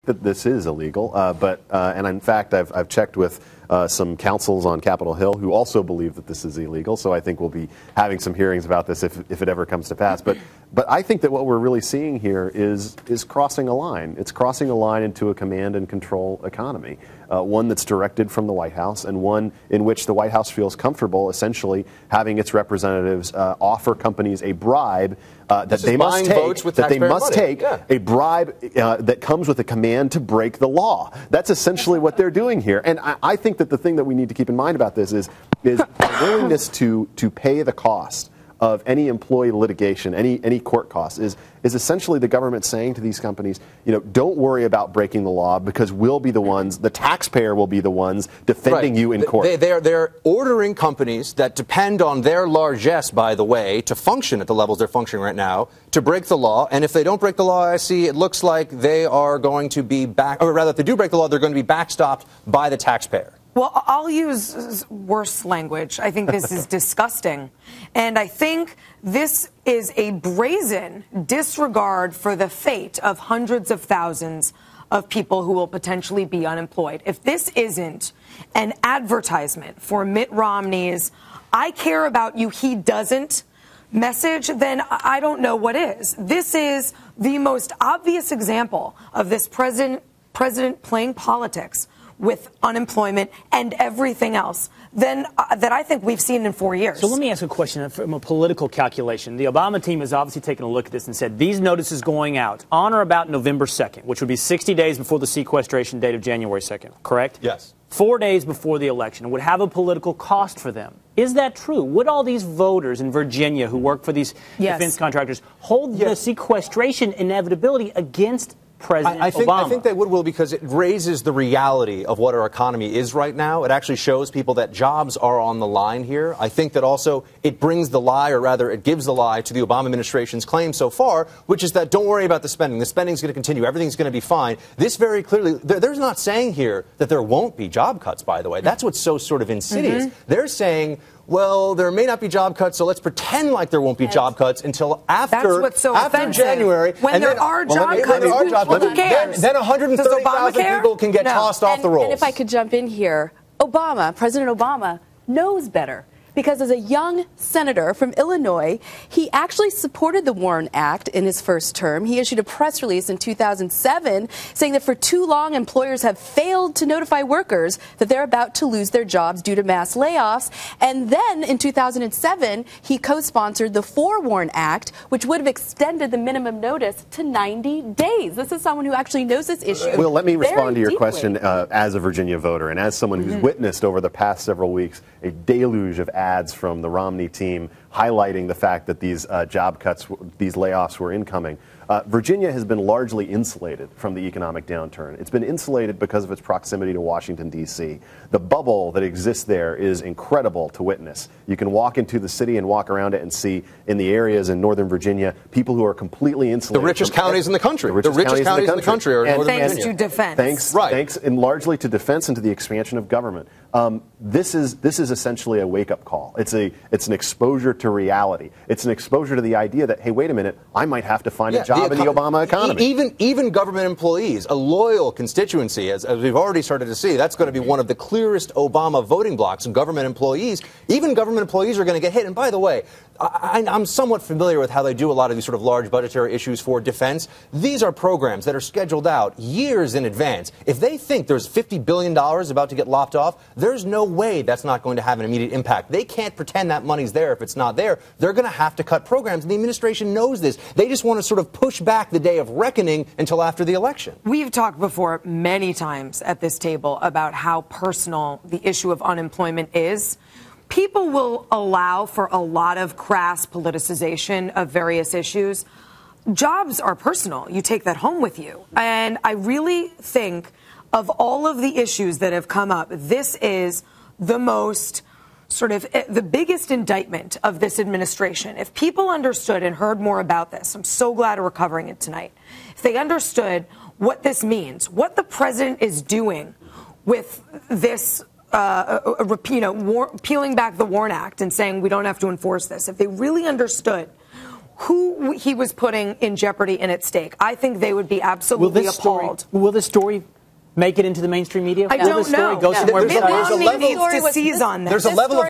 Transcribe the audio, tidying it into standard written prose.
that this is illegal, and in fact, I've checked with some counsels on Capitol Hill who also believe that this is illegal. So I think we'll be having some hearings about this if it ever comes to pass. But I think that what we're really seeing here is crossing a line. It's crossing a line into a command and control economy, one that's directed from the White House, and one in which the White House feels comfortable essentially having its representatives offer companies a bribe that they must take, a bribe that comes with a command to break the law. That's essentially what they're doing here. And I think that the thing that we need to keep in mind about this is our willingness to pay the cost of any employee litigation, any court costs, is essentially the government saying to these companies, don't worry about breaking the law because we'll be the ones, the taxpayer will be the ones defending you in court. They're ordering companies that depend on their largesse, by the way, to function at the levels they're functioning right now, to break the law. And if they don't break the law, I see it looks like they are going to be or rather, if they do break the law, they're going to be backstopped by the taxpayer. Well, I'll use worse language. I think this is disgusting. And I think this is a brazen disregard for the fate of hundreds of thousands of people who will potentially be unemployed. If this isn't an advertisement for Mitt Romney's "I care about you, he doesn't" message, then I don't know what is. This is the most obvious example of this president playing politics with unemployment and everything else that I think we've seen in 4 years. So let me ask a question from a political calculation. The Obama team has obviously taken a look at this and said these notices going out on or about November 2nd, which would be 60 days before the sequestration date of January 2nd, correct? Yes. 4 days before the election would have a political cost for them. Is that true? Would all these voters in Virginia who work for these defense contractors hold the sequestration inevitability against President Obama? I think they would, Will, because it raises the reality of what our economy is right now. It actually shows people that jobs are on the line here. I think that also it brings the lie, or rather it gives the lie to the Obama administration's claim so far, which is that don't worry about the spending. The spending is going to continue. Everything's going to be fine. This very clearly, they're not saying here that there won't be job cuts, by the way. That's what's so sort of insidious. They're saying, well, there may not be job cuts, so let's pretend like there won't be job cuts until after January. When there are job cuts, who cares? Then 130,000 people can get tossed off the rolls. And if I could jump in here, President Obama knows better. Because as a young senator from Illinois, he actually supported the WARN Act in his first term. He issued a press release in 2007 saying that for too long, employers have failed to notify workers that they're about to lose their jobs due to mass layoffs. And then in 2007, he co-sponsored the WARN Act, which would have extended the minimum notice to 90 days. This is someone who actually knows this issue. Well, let me respond to your question as a Virginia voter and as someone who's witnessed over the past several weeks a deluge of ads from the Romney team highlighting the fact that these job cuts, these layoffs were incoming. Virginia has been largely insulated from the economic downturn. It's been insulated because of its proximity to Washington, D.C. The bubble that exists there is incredible to witness. You can walk into the city and walk around it and see in the areas in Northern Virginia people who are completely insulated. The richest counties in the country. The richest counties in the country are in Northern Virginia. Thanks to defense. Thanks and largely to defense and to the expansion of government. This is essentially a wake-up call. It's an exposure to reality. It's an exposure to the idea that, hey, wait a minute, I might have to find a job in the Obama economy. Even government employees, a loyal constituency, as we've already started to see, that's going to be one of the clearest Obama voting blocks. And government employees, even government employees are going to get hit. And by the way, I'm somewhat familiar with how they do a lot of these sort of large budgetary issues for defense. These are programs that are scheduled out years in advance. If they think there's $50 billion about to get lopped off, there's no way that's not going to have an immediate impact. They can't pretend that money's there if it's not there. They're going to have to cut programs. And the administration knows this. They just want to sort of push back the day of reckoning until after the election. We've talked before many times at this table about how personal the issue of unemployment is. People will allow for a lot of crass politicization of various issues. Jobs are personal. You take that home with you. And I really think of all of the issues that have come up, this is the most sort of the biggest indictment of this administration. If people understood and heard more about this, I'm so glad we're covering it tonight. If they understood what this means, what the president is doing with this, peeling back the WARN Act and saying we don't have to enforce this. If they really understood who he was putting in jeopardy and at stake. I think they would be absolutely appalled. Will this story make it into the mainstream media? I don't know. Go somewhere Mitt Romney needs to seize on that. There's a level of